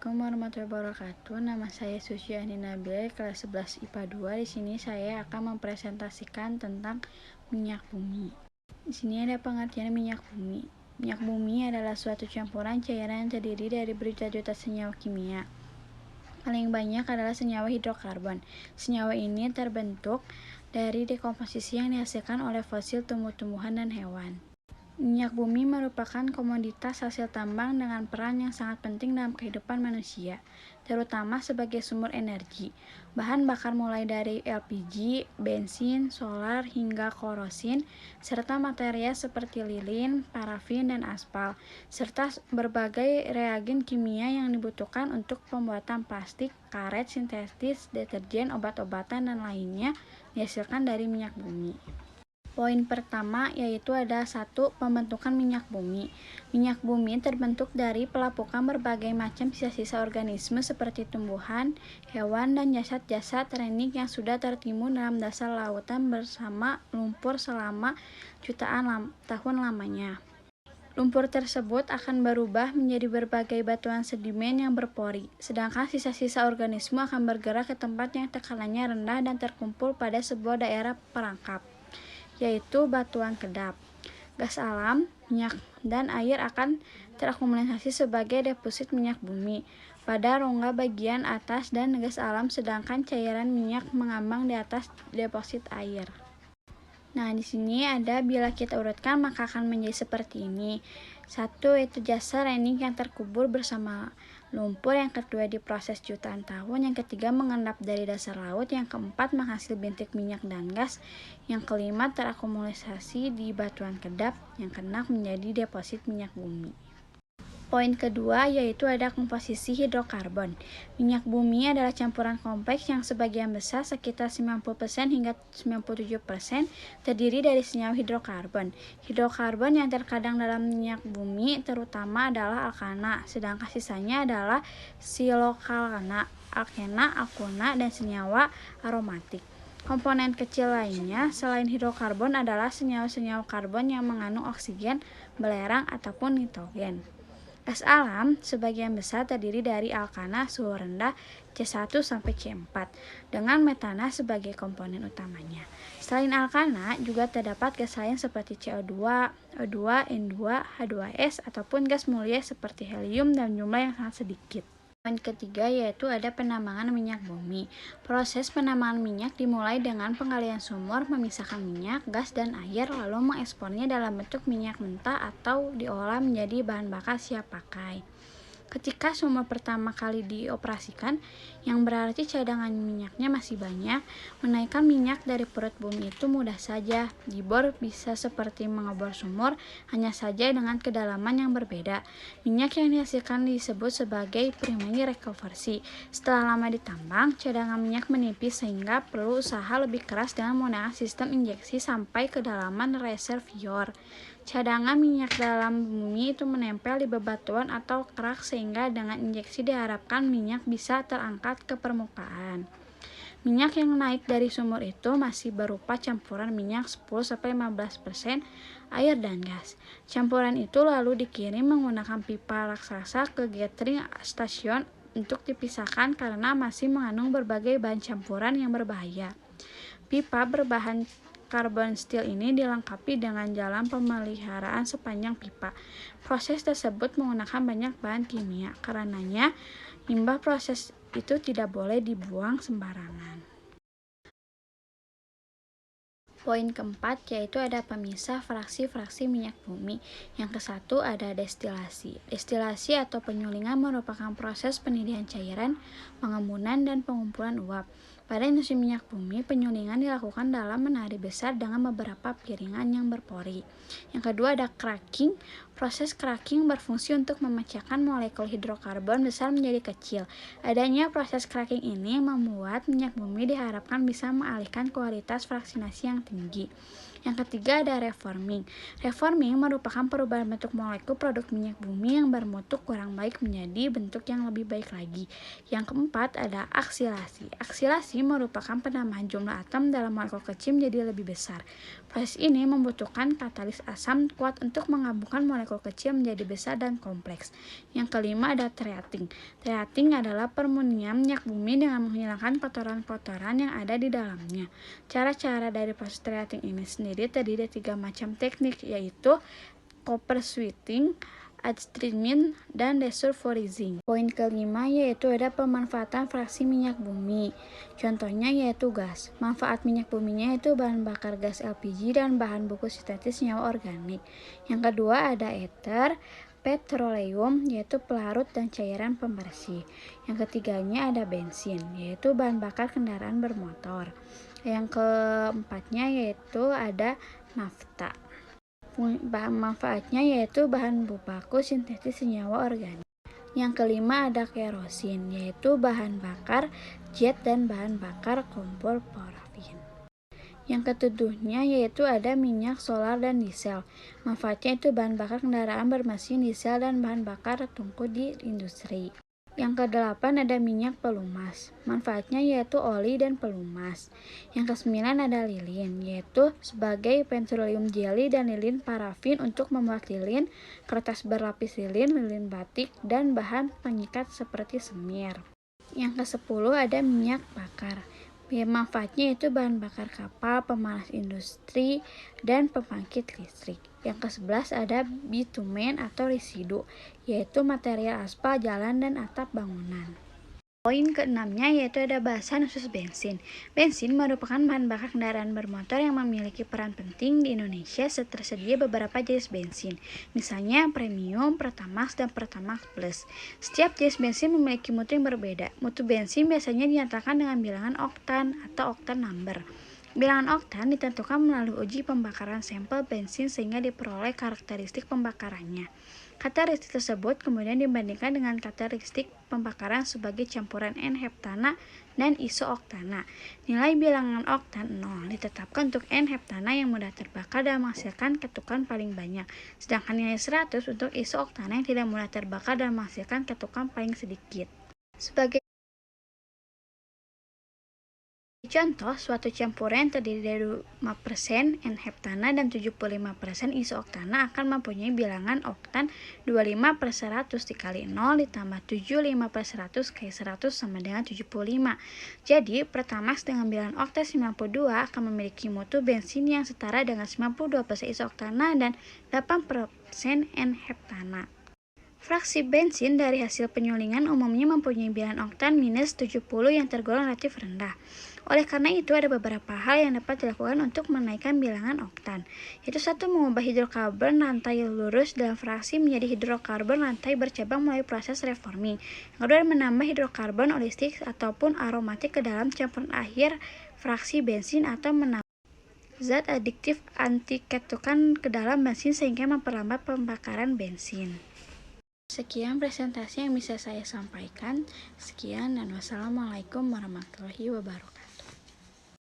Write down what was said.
Assalamualaikum warahmatullahi wabarakatuh. Nama saya Susiani Nabil, kelas 11 IPA 2. Di sini saya akan mempresentasikan tentang minyak bumi. Di sini ada pengertian minyak bumi. Minyak bumi adalah suatu campuran cairan yang terdiri dari berjuta-juta senyawa kimia. Paling banyak adalah senyawa hidrokarbon. Senyawa ini terbentuk dari dekomposisi yang dihasilkan oleh fosil tumbuh-tumbuhan dan hewan. Minyak bumi merupakan komoditas hasil tambang dengan peran yang sangat penting dalam kehidupan manusia, terutama sebagai sumber energi. Bahan bakar mulai dari LPG, bensin, solar, hingga kerosin, serta material seperti lilin, parafin, dan aspal, serta berbagai reagen kimia yang dibutuhkan untuk pembuatan plastik, karet sintetis, deterjen, obat-obatan, dan lainnya dihasilkan dari minyak bumi. Poin pertama yaitu ada 1. Pembentukan minyak bumi. Minyak bumi terbentuk dari pelapukan berbagai macam sisa-sisa organisme seperti tumbuhan, hewan, dan jasad-jasad renik yang sudah tertimbun dalam dasar lautan bersama lumpur selama jutaan tahun lamanya. Lumpur tersebut akan berubah menjadi berbagai batuan sedimen yang berpori, sedangkan sisa-sisa organisme akan bergerak ke tempat yang tekanannya rendah dan terkumpul pada sebuah daerah perangkap, yaitu batuan kedap. Gas alam, minyak, dan air akan terakumulasi sebagai deposit minyak bumi pada rongga bagian atas dan gas alam, sedangkan cairan minyak mengambang di atas deposit air. Nah, di sini ada bila kita urutkan maka akan menjadi seperti ini. 1. Itu jasa rening yang terkubur bersama lumpur. Yang kedua diproses jutaan tahun. Yang ketiga mengendap dari dasar laut. Yang keempat menghasil bintik minyak dan gas. Yang kelima terakumulasi di batuan kedap. Yang keenam menjadi deposit minyak bumi. Poin kedua yaitu ada komposisi hidrokarbon. Minyak bumi adalah campuran kompleks yang sebagian besar sekitar 90% hingga 97% terdiri dari senyawa hidrokarbon. Hidrokarbon yang terkadang dalam minyak bumi terutama adalah alkana, sedangkan sisanya adalah silokalana, alkena, alkuna, dan senyawa aromatik. Komponen kecil lainnya selain hidrokarbon adalah senyawa-senyawa karbon yang mengandung oksigen, belerang, ataupun nitrogen. Gas alam sebagian besar terdiri dari alkana suhu rendah C1 sampai C4 dengan metana sebagai komponen utamanya. Selain alkana juga terdapat gas lain seperti CO2, O2, N2, H2S ataupun gas mulia seperti helium dalam jumlah yang sangat sedikit. Poin ketiga yaitu ada penambangan minyak bumi. Proses penambangan minyak dimulai dengan penggalian sumur, memisahkan minyak, gas, dan air, lalu mengekspornya dalam bentuk minyak mentah atau diolah menjadi bahan bakar siap pakai. Ketika sumur pertama kali dioperasikan, yang berarti cadangan minyaknya masih banyak, menaikkan minyak dari perut bumi itu mudah saja. Dibor bisa seperti mengebor sumur, hanya saja dengan kedalaman yang berbeda. Minyak yang dihasilkan disebut sebagai primary recovery. Setelah lama ditambang, cadangan minyak menipis sehingga perlu usaha lebih keras dengan menggunakan sistem injeksi sampai kedalaman reservoir. Cadangan minyak dalam bumi itu menempel di bebatuan atau kerak sehingga dengan injeksi diharapkan minyak bisa terangkat ke permukaan. Minyak yang naik dari sumur itu masih berupa campuran minyak 10-15%, air, dan gas. Campuran itu lalu dikirim menggunakan pipa raksasa ke gathering station untuk dipisahkan karena masih mengandung berbagai bahan campuran yang berbahaya. Pipa berbahan karbon steel ini dilengkapi dengan jalan pemeliharaan sepanjang pipa. Proses tersebut menggunakan banyak bahan kimia, karenanya limbah proses itu tidak boleh dibuang sembarangan. Poin keempat yaitu ada pemisah fraksi-fraksi minyak bumi. Yang ke-1 ada destilasi. Destilasi atau penyulingan merupakan proses penyediaan cairan, pengembunan, dan pengumpulan uap. Pada industri minyak bumi, penyulingan dilakukan dalam menari besar dengan beberapa piringan yang berpori. Yang kedua ada cracking. Proses cracking berfungsi untuk memecahkan molekul hidrokarbon besar menjadi kecil. Adanya proses cracking ini membuat minyak bumi diharapkan bisa mengalihkan kualitas fraksinasi yang tinggi. Yang ketiga ada reforming. Reforming merupakan perubahan bentuk molekul produk minyak bumi yang bermutu kurang baik menjadi bentuk yang lebih baik lagi. Yang keempat ada aksilasi. Aksilasi merupakan penambahan jumlah atom dalam molekul kecil menjadi lebih besar. Proses ini membutuhkan katalis asam kuat untuk menggabungkan molekul kecil menjadi besar dan kompleks. Yang kelima ada treating. Treating adalah permunian minyak bumi dengan menghilangkan kotoran-kotoran yang ada di dalamnya. Cara-cara dari proses treating ini sendiri terdiri dari 3 macam teknik, yaitu copper sweating, upstreaming, dan desulfurizing. Poin kelima yaitu ada pemanfaatan fraksi minyak bumi. Contohnya yaitu gas. Manfaat minyak buminya yaitu bahan bakar gas LPG dan bahan baku sintetis senyawa organik. Yang kedua ada ether, petroleum yaitu pelarut dan cairan pembersih. Yang ketiganya ada bensin yaitu bahan bakar kendaraan bermotor. Yang keempatnya yaitu ada nafta. Bahan manfaatnya yaitu bahan baku sintetis senyawa organik. Yang kelima ada kerosin yaitu bahan bakar jet dan bahan bakar kompor parafin. Yang ketujuhnya yaitu ada minyak solar dan diesel. Manfaatnya itu bahan bakar kendaraan bermesin diesel dan bahan bakar tungku di industri. Yang kedelapan ada minyak pelumas. Manfaatnya yaitu oli dan pelumas. Yang kesembilan ada lilin, yaitu sebagai petroleum jelly dan lilin parafin untuk membuat lilin, kertas berlapis lilin, lilin batik, dan bahan pengikat seperti semir. Yang kesepuluh ada minyak bakar. Manfaatnya itu bahan bakar kapal, pemanas industri, dan pembangkit listrik. Yang ke-11 ada bitumen atau residu, yaitu material aspal, jalan, dan atap bangunan. Poin keenamnya yaitu ada bahasan khusus bensin. Bensin merupakan bahan bakar kendaraan bermotor yang memiliki peran penting di Indonesia tersedia beberapa jenis bensin. Misalnya Premium, Pertamax, dan Pertamax Plus. Setiap jenis bensin memiliki mutu yang berbeda. Mutu bensin biasanya dinyatakan dengan bilangan oktan atau oktan number. Bilangan oktan ditentukan melalui uji pembakaran sampel bensin sehingga diperoleh karakteristik pembakarannya. Karakteristik tersebut kemudian dibandingkan dengan karakteristik pembakaran sebagai campuran N-heptana dan iso-oktana. Nilai bilangan oktan 0 ditetapkan untuk N-heptana yang mudah terbakar dan menghasilkan ketukan paling banyak, sedangkan nilai 100 untuk iso-oktana yang tidak mudah terbakar dan menghasilkan ketukan paling sedikit. Sebagai contoh, suatu campuran terdiri dari 5% N-heptana dan 75% iso-oktana akan mempunyai bilangan oktan 25/100 dikali 0 ditambah 75/100 kali 100 sama dengan 75. Jadi, Pertamax dengan bilangan oktan 92 akan memiliki mutu bensin yang setara dengan 92% iso-oktana dan 8% N-heptana. Fraksi bensin dari hasil penyulingan umumnya mempunyai bilangan oktan minus 70 yang tergolong relatif rendah. Oleh karena itu, ada beberapa hal yang dapat dilakukan untuk menaikkan bilangan oktan, yaitu 1. Mengubah hidrokarbon rantai lurus dalam fraksi menjadi hidrokarbon rantai bercabang melalui proses reforming. Yang kedua, menambah hidrokarbon olistik ataupun aromatik ke dalam campuran akhir fraksi bensin atau menambah zat adiktif anti ketukan ke dalam bensin sehingga memperlambat pembakaran bensin. Sekian presentasi yang bisa saya sampaikan. Sekian dan wassalamualaikum warahmatullahi wabarakatuh.